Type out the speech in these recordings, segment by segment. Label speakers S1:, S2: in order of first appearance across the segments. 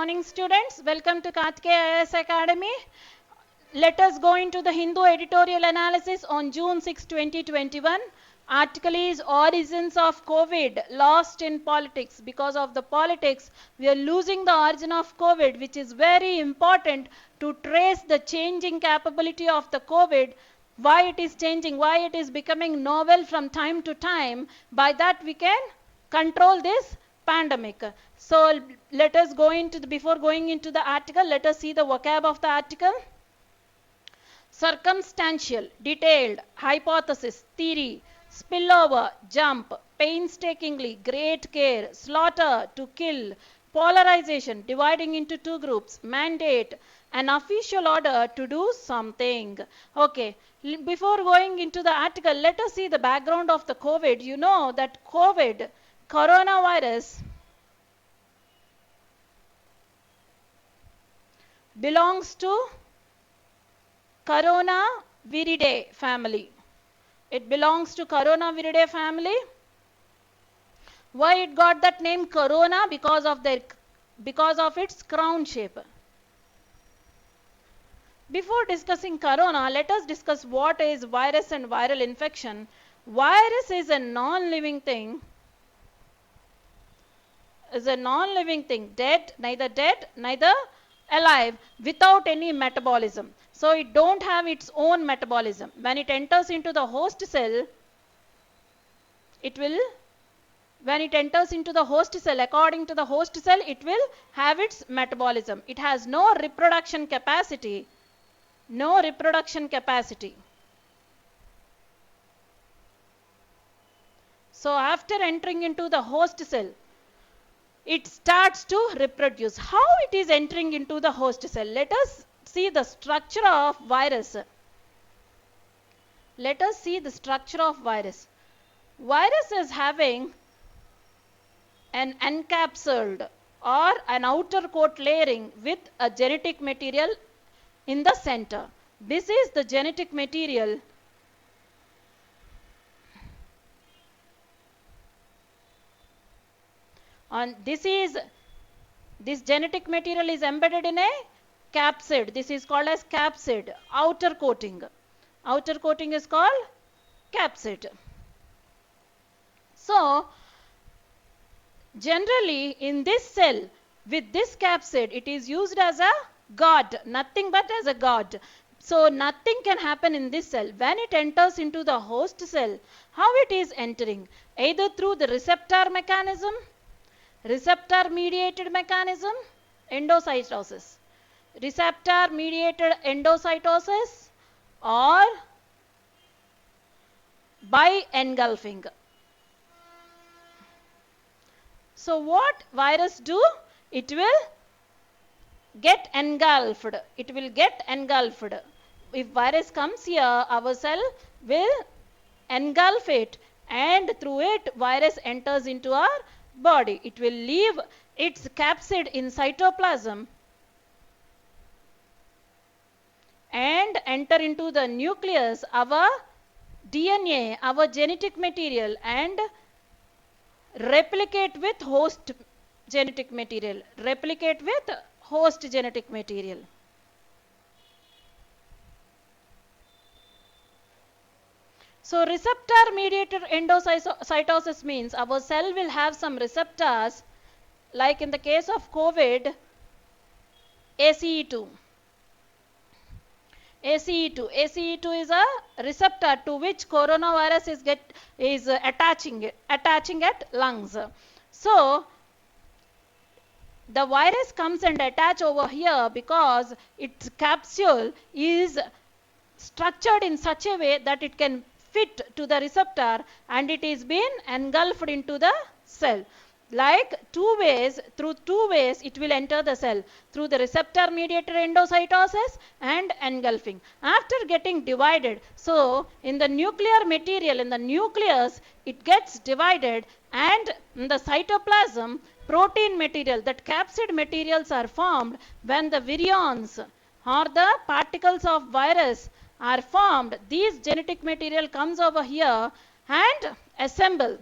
S1: morning, students. Welcome to Karthikeya IAS Academy. Let us go into the Hindu editorial analysis on June 6, 2021. Article is Origins of COVID, Lost in Politics. Because of the politics, we are losing the origin of COVID, which is very important to trace the changing capability of the COVID, why it is changing, why it is becoming novel from time to time. By that we can control this pandemic. So let us go into before going into the article, let us see the vocab of the article. Circumstantial, detailed, hypothesis, theory, spillover, jump, painstakingly, great care, slaughter, to kill, polarization, dividing into two groups, mandate, an official order to do something. Okay, before going into the article, let us see the background of the COVID. You know that COVID, coronavirus, belongs to Coronaviridae family. It belongs to Coronaviridae family. Why it got that name Corona? Because of its crown shape. Before discussing Corona, let us discuss what is virus and viral infection. Virus is a non-living thing. Dead, neither alive, without any metabolism. So it don't have its own metabolism. When it enters into the host cell, according to the host cell, it will have its metabolism. It has no reproduction capacity. So after entering into the host cell, it starts to reproduce. How it is entering into the host cell? Let us see the structure of virus. Virus is having an encapsulated or an outer coat layering with a genetic material in the center. This is the genetic material. And this genetic material is embedded in a capsid. This is called as capsid, outer coating. Outer coating is called capsid. So, generally in this cell, with this capsid, it is used as a guard, nothing but as a guard. So, nothing can happen in this cell. When it enters into the host cell, how it is entering? Either through the receptor mediated mechanism, endocytosis. Receptor mediated endocytosis or by engulfing. So what virus do? It will get engulfed. If virus comes here, our cell will engulf it, and through it virus enters into our body. It will leave its capsid in cytoplasm and enter into the nucleus, our DNA, our genetic material, and replicate with host genetic material. So receptor mediated endocytosis means our cell will have some receptors, like in the case of COVID, ACE2. ACE2 is a receptor to which coronavirus is attaching at lungs. So the virus comes and attach over here because its capsule is structured in such a way that it can fit to the receptor, and it is been engulfed into the cell. Like through two ways it will enter the cell, through the receptor mediated endocytosis and engulfing. After getting divided, so in the nuclear material, in the nucleus, it gets divided, and in the cytoplasm, protein material, that capsid materials are formed when the virions or the particles of virus are formed. These genetic material comes over here and assemble.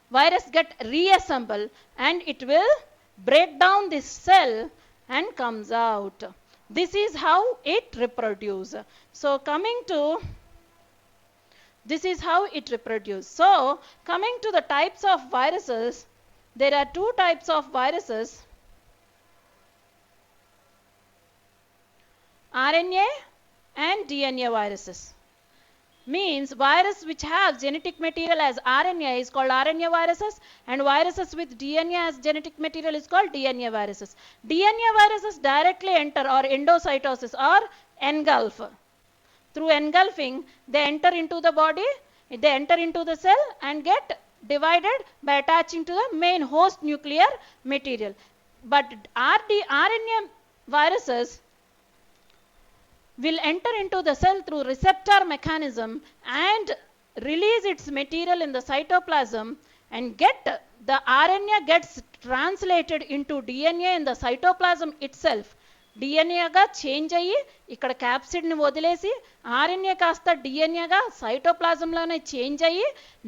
S1: Virus get reassemble, and it will break down this cell and comes out. This is how it reproduces. So this is how it reproduces. So coming to the types of viruses, there are two types of viruses: RNA and DNA viruses. Means virus which have genetic material as RNA is called RNA viruses, and viruses with DNA as genetic material is called DNA viruses. DNA viruses directly enter or endocytosis or engulf. Through engulfing, they enter into the body, they enter into the cell and get divided by attaching to the main host nuclear material. But RNA viruses will enter into the cell through receptor mechanism and release its material in the cytoplasm, and the RNA gets translated into DNA in the cytoplasm itself. డిఎన్ఏగా change అయ్యి ఇక్కడ క్యాప్సిడ్ని వదిలేసి RNA కాస్త డిఎన్ఏగా సైటోప్లాజంలోనే change అయ్యి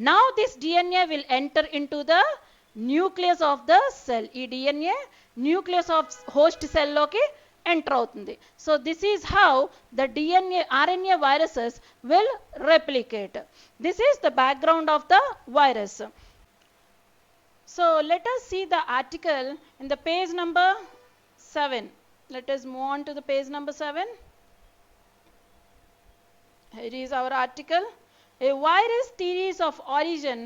S1: now this DNA will enter into the nucleus of the cell. ఈ డిఎన్ఏ న్యూక్లియస్ ఆఫ్ హోస్ట్ సెల్లోకి ఎంటర్ అవుతుంది. So this is how the RNA viruses will replicate. This is the background of the virus. So let us see the article in the page number 7. Let us move on to the page number 7. Here is our article. A virus, theories of origin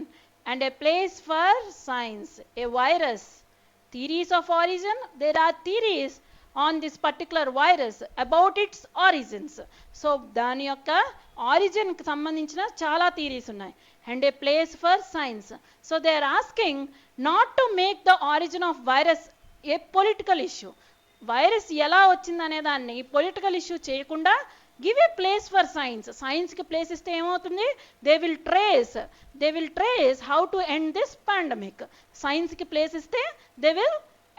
S1: and a place for science. A virus, theories of origin. There are theories on this particular virus about its origins. So దాని యొక్క origin కి సంబంధించిన చాలా theories ఉన్నాయి. And a place for science. So they are asking not to make the origin of virus a political issue. Virus ఎలా వచ్చిందనే దాన్ని political issue చేయకుండా give a place for science. సైన్స్కి ప్లేస్ ఇస్తే ఏమవుతుంది? They will trace how to end this pandemic. సైన్స్కి place ఇస్తే they will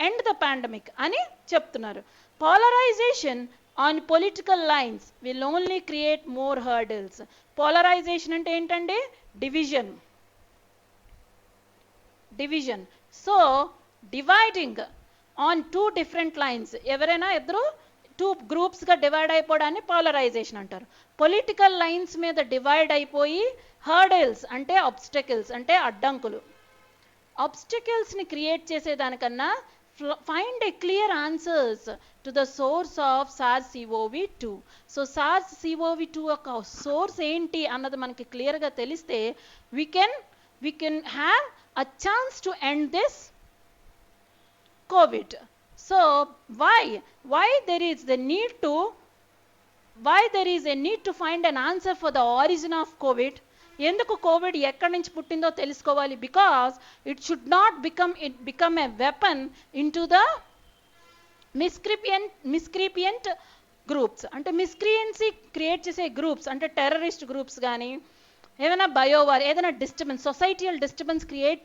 S1: end the pandemic అని చెప్తున్నారు. Polarisation on political lines will only create more hurdles. Polarisation అంటే ఏంటండి? Division. So dividing on two different lines, ఎవరైనా ఇద్దరు two గ్రూప్స్గా divide అయిపోవడాన్ని పోలరైజేషన్ అంటారు. పొలిటికల్ లైన్స్ మీద డివైడ్ అయిపోయి హర్డిల్స్ అంటే ఆబ్స్టకిల్స్ అంటే అడ్డంకులు. ఆబ్స్టకిల్స్ని క్రియేట్ చేసేదానికన్నా find a clear answers to the source of SARS-CoV-2. So SARS-CoV-2 యొక్క సోర్స్ ఏంటి అన్నది మనకి క్లియర్గా తెలిస్తే we can have a chance to end this COVID. So why there is a need to find an answer for the origin of COVID? ఎందుకు COVID ఎక్కడి నుంచి పుట్టిందో తెలుసుకోవాలి. Because it should not become a weapon into the miscreant groups. అంటే miscreancy create చేసే groups అంటే terrorist groups కానీ ఏమైనా బయోవార్ ఏదైనా డిస్టర్బెన్స్ సొసైటియల్ డిస్టర్బెన్స్ క్రియేట్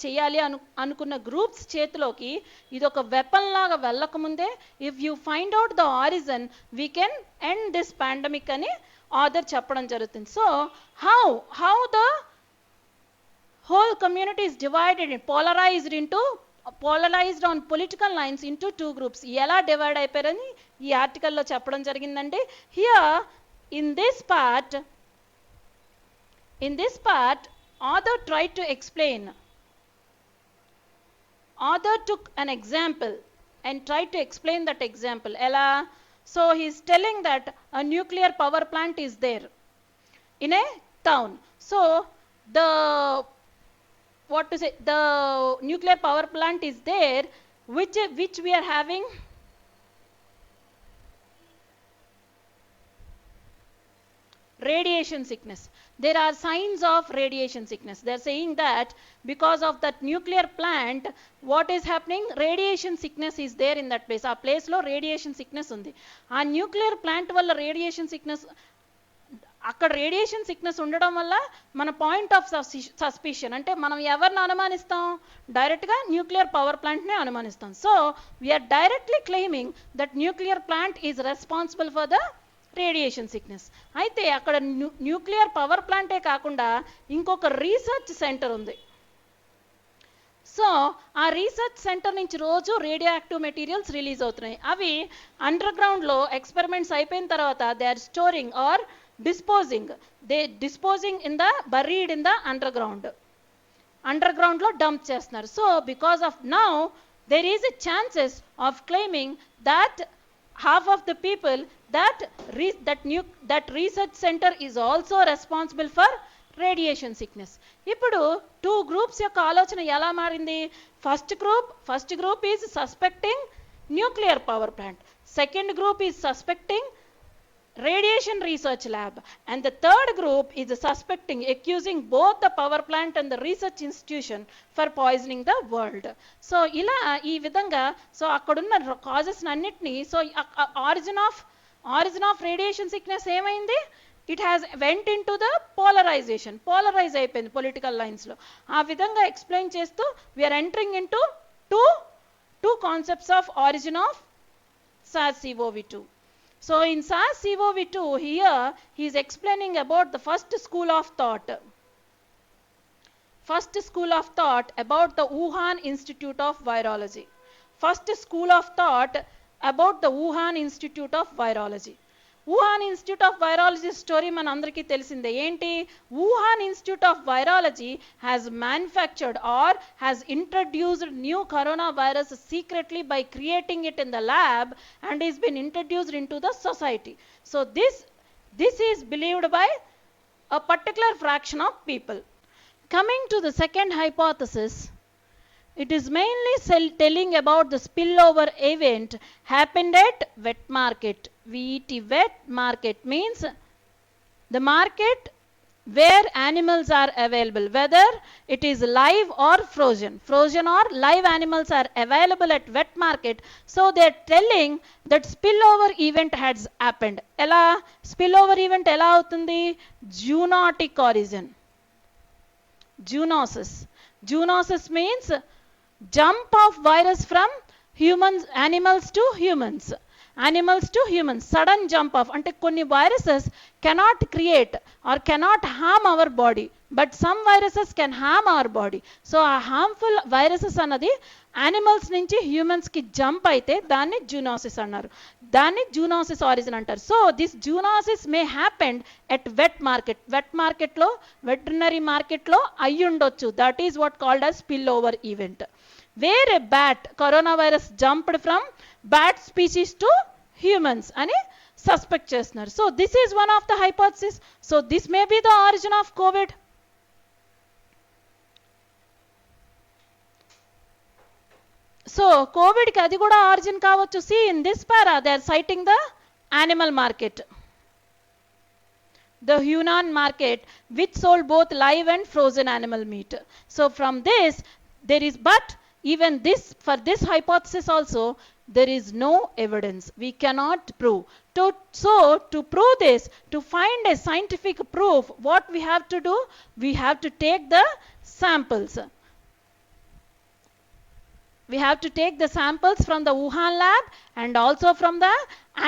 S1: చేయాలి అనుకున్న గ్రూప్స్ చేతిలోకి ఇది ఒక వెపన్ లాగా వెళ్ళకముందే if you find out the origin we can end this pandemic అని ఆథర్ చెప్పడం జరుగుతుంది. So how the whole community is divided polarised on political lines into two groups. ఎలా డివైడ్ అయిపోయారని ఈ ఆర్టికల్లో చెప్పడం జరిగిందండి. Here in this part, author tried to explain. Author took an example and tried to explain that example. Ella, so he is telling that a nuclear power plant is there in a town. So the nuclear power plant is there, which we are having radiation sickness. There are signs of radiation sickness. They are saying that because of that nuclear plant, what is happening? Radiation sickness is there in that place. ఆ ప్లేస్లో radiation sickness ఉంది. ఆ nuclear plant వల్ల radiation sickness అక్కడ radiation sickness ఉండడం వల్ల మన point of suspicion అంటే మనం ఎవరిని అనుమానిస్తాం? డైరెక్ట్గా న్యూక్లియర్ పవర్ ప్లాంట్నే అనుమానిస్తాం. So we are directly claiming that nuclear plant is responsible for the radiation sickness. అయితే అక్కడ న్యూక్లియర్ పవర్ ప్లాంటే కాకుండా ఇంకొక రీసెర్చ్ సెంటర్ ఉంది. సో ఆ రీసెర్చ్ సెంటర్ నుంచి రోజు రేడియో యాక్టివ్ మెటీరియల్స్ రిలీజ్ అవుతున్నాయి. అవి అండర్ గ్రౌండ్లో ఎక్స్పెరిమెంట్స్ అయిపోయిన తర్వాత they are storing or disposing in the buried in the under గ్రౌండ్లో డంప్ చేస్తున్నారు. So because of now there is a chances of claiming that half of the people that research center is also responsible for radiation sickness. ఇప్పుడు 2 groups యొక్క ఆలోచన ఎలా మారింది? First group is suspecting nuclear power plant, second group is suspecting radiation research lab, and the third group is accusing both the power plant and the research institution for poisoning the world. So ila ee vidhanga so akkadunna causes annitni so origin of radiation sickness emaindi, it has went into the polarize అయిపోయింది political lines లో. ఆ విధంగా explain చేస్తూ we are entering into two concepts of origin of SARS-CoV-2. So in SARS-CoV-2 here he is explaining about the first school of thought about the Wuhan Institute of Virology. Wuhan Institute of Virology story మన అందరికీ తెలిసిందే. ఏంటి? Wuhan Institute of Virology has manufactured or has introduced new corona virus secretly by creating it in the lab and is been introduced into the society. So this is believed by a particular fraction of people. Coming to the second hypothesis, it is mainly telling about the spillover event happened at wet market. Wet market means the market where animals are available, whether it is live or frozen or live animals are available at wet market. So they are telling that spillover event has happened. Ela spillover event ela avutundi? Zoonotic origin, zoonosis means jump of virus from animals to humans, sudden jump of, ante konni viruses cannot create or cannot harm our body, but some viruses can harm our body. So a harmful viruses anadi animals nunchi humans ki jump aithe danni zoonosis annaru, danni zoonosis origin antaru. So this zoonosis may happen at wet market lo, veterinary market lo ayyundochu. That is what called as spillover event, where a coronavirus jumped from bat species to humans ani suspect chestunaru. So this is one of the hypothesis. So this may be the origin of COVID. So COVID ki adi kuda origin kavachu. See in this para they are citing the animal market, the Hunan market, which sold both live and frozen animal meat. So from this there is, but even this, for this hypothesis also there is no evidence, we cannot prove. To prove this, to find a scientific proof, what we have to do, we have to take the samples. We have to take the samples from the Wuhan lab and also from the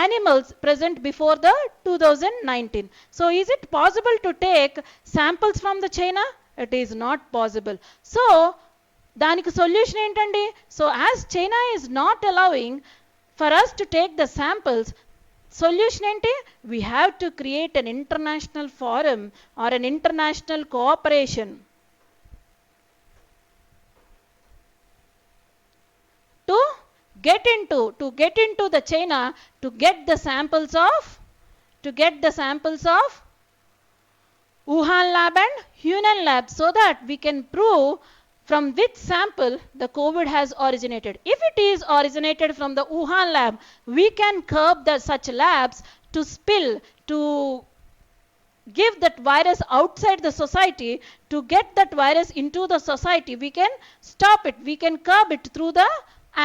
S1: animals present before the 2019. So is it possible to take samples from the China? It is not possible. So దానికి solution ఏంటండి? So as China is not allowing for us to take the samples, solution ఏంటి? We have to create an international forum or an international cooperation to get into the China to get the samples of Wuhan lab and Hunan lab, so that we can prove from which sample the COVID has originated. If it is originated from the Wuhan lab, we can curb such labs to give that virus outside the society. To get that virus into the society, we can stop it, we can curb it through the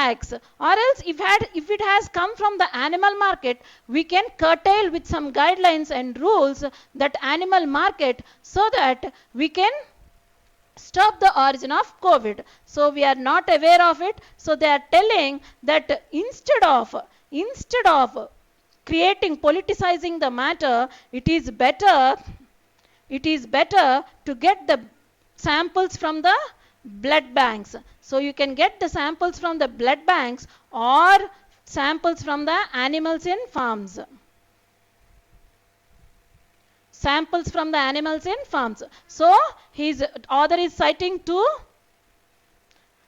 S1: acts. Or else if it has come from the animal market, we can curtail with some guidelines and rules that animal market, so that we can stop the origin of COVID. So we are not aware of it. So they are telling that instead of politicizing the matter, it is better to get the samples from the blood banks. So you can get the samples from the blood banks or samples from the animals in farms. Samples from the animals in farms. So his author is citing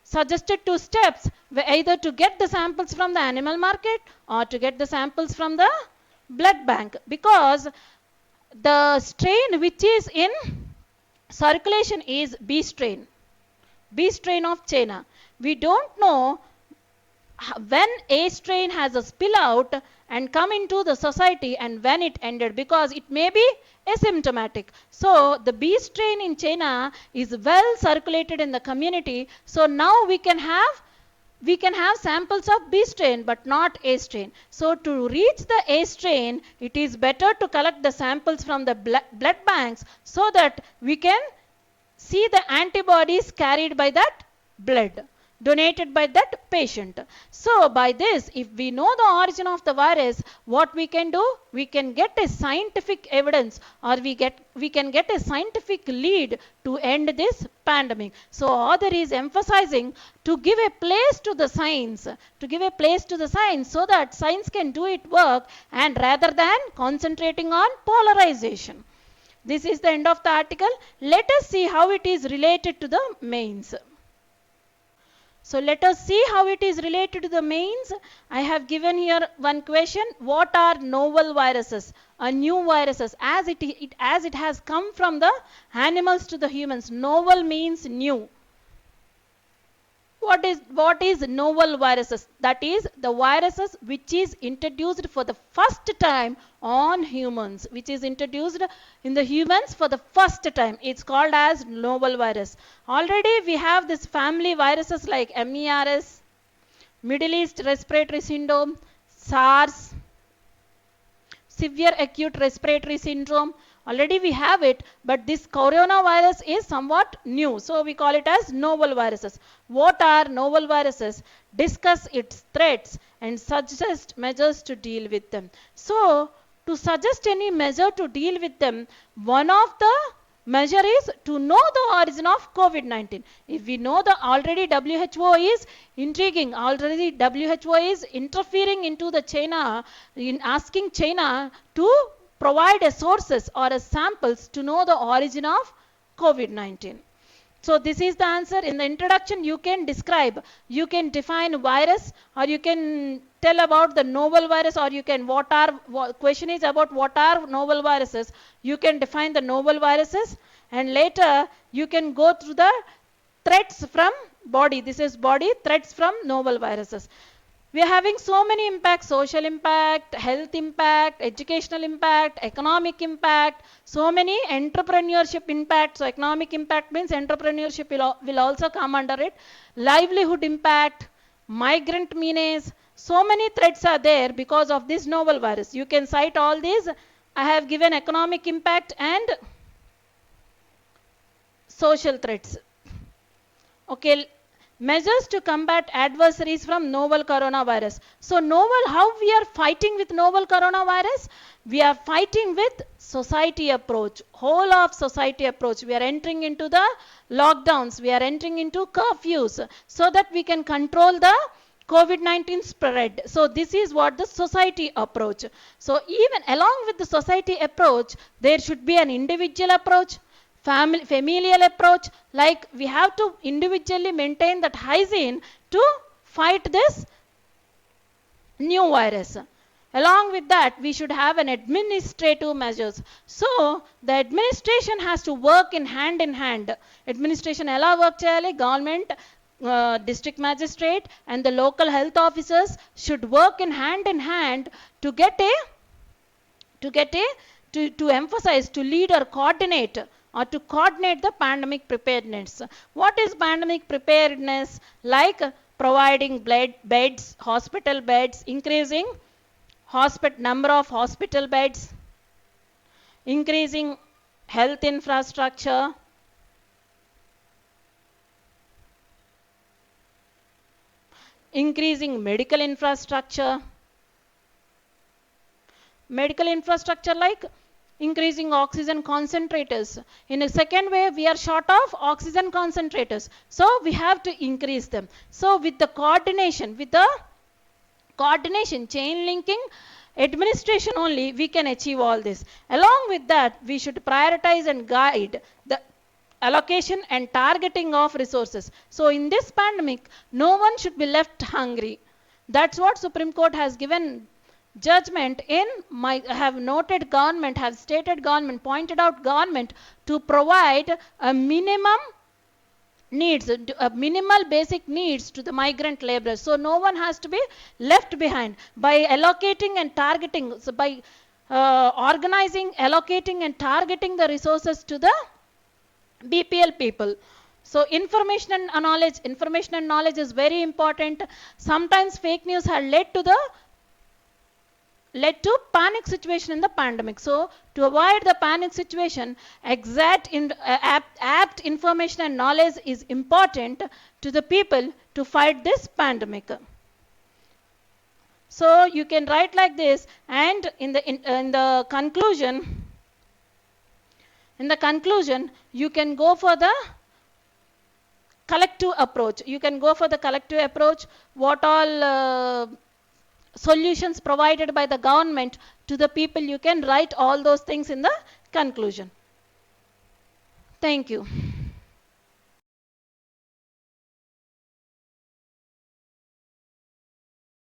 S1: suggested two steps, either to get the samples from the animal market or to get the samples from the blood bank, because the strain which is in circulation is B strain. B strain of China. We don't know when A strain has a spill out and come into the society and when it ended, because it may be asymptomatic. So the B strain in China is well circulated in the community. So now we can have samples of B strain but not A strain. So to reach the A strain, it is better to collect the samples from the blood banks so that we can see the antibodies carried by that blood donated by that patient. So by this, if we know the origin of the virus, what we can do, we can get a scientific evidence, or we can get a scientific lead to end this pandemic. So author is emphasizing to give a place to the science, so that science can do its work, and rather than concentrating on polarization. This is the end of the article. Let us see how it is related to the mains. So let us see how it is related to the mains. I have given here one question. What are novel viruses or new viruses? As it has come from the animals to the humans. Novel means new. What is novel viruses? That is the viruses which is introduced for the first time on humans, which is introduced in the humans for the first time. It's called as novel virus. Already we have this family viruses like MERS, Middle East Respiratory Syndrome, SARS, severe acute respiratory syndrome. Already we have it, but this coronavirus is somewhat new. So we call it as novel viruses. What are novel viruses? Discuss its threats and suggest measures to deal with them. So to suggest any measure to deal with them, one of the measure is to know the origin of COVID-19. If we know already WHO is intriguing, already WHO is interfering into the China, in asking China to provide a sources or a samples to know the origin of COVID-19. So this is the answer. In the introduction, you can describe, you can define virus, or you can tell about the novel virus, or you can, question is about what are novel viruses. You can define the novel viruses, and later you can go through the threats from body. This is body, threats from novel viruses. We are having so many impacts: social impact, health impact, educational impact, economic impact, so many entrepreneurship impact. So economic impact means entrepreneurship will also come under it. Livelihood impact, migrant menace. So many threats are there because of this novel virus. You can cite all these. I have given economic impact and social threats. Okay. Measures to combat adversaries from novel coronavirus. So novel, how we are fighting with novel coronavirus? We are fighting with society approach, whole of society approach. We are entering into the lockdowns. We are entering into curfews so that we can control the COVID-19 spread. So this is what the society approach. So even along with the society approach, there should be an individual approach, familial approach, like we have to individually maintain that hygiene to fight this new virus. Along with that, we should have an administrative measures. So the administration has to work in hand. Administration ela work cheyali? Government, district magistrate and the local health officers should work in hand to emphasize, to lead or coordinate the pandemic preparedness. What is pandemic preparedness? Like providing beds, hospital beds, increasing number of hospital beds, increasing health infrastructure, increasing medical infrastructure. Medical infrastructure like increasing oxygen concentrators. In a second wave, we are short of oxygen concentrators. So we have to increase them. So with the coordination, chain linking, administration only, we can achieve all this. Along with that, we should prioritize and guide the allocation and targeting of resources. So in this pandemic, no one should be left hungry. That's what Supreme Court has given judgment in. Have noted government, have stated government, pointed out government to provide a minimum needs, minimal basic needs to the migrant laborers. So no one has to be left behind by allocating and targeting. So by organizing, allocating and targeting the resources to the BPL people. So information and knowledge is very important. Sometimes fake news had led to panic situation in the pandemic. So to avoid the panic situation, apt information and knowledge is important to the people to fight this pandemic. So you can write like this, and in the conclusion, you can go for the collective approach. What all solutions provided by the government to the people, you can write all those things in the conclusion. Thank you.